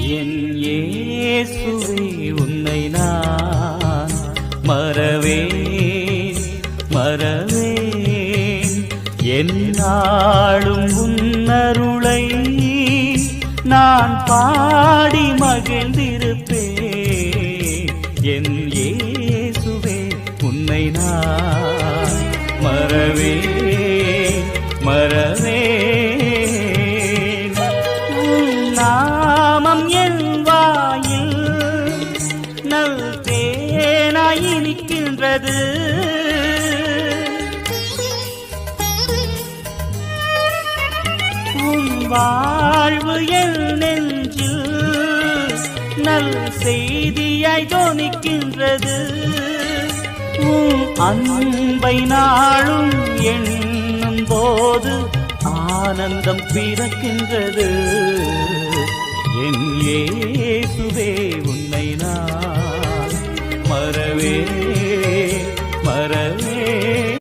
என் இயேசுவே உன்னை நான் மறவேன் மறவேன் என்னாலும் உன்னருளை நான் பாடி மகிழ்ந்திருப்பேன் என் இயேசுவே உன்னை நான் மறவேன் மறவேன் உன் நாமம் என் வாயில் நல் தேனாய் இனிக்கின்றது உன் வாழ்வு என் நெஞ்சில் நல் செய்தியாய் தோணிக்கின்றது உன் அன்பை நாளும் எண்ணும் போது ஆனந்தம் பிறக்கின்றது என் இயேசுவே உன்னை நான் மறவேன்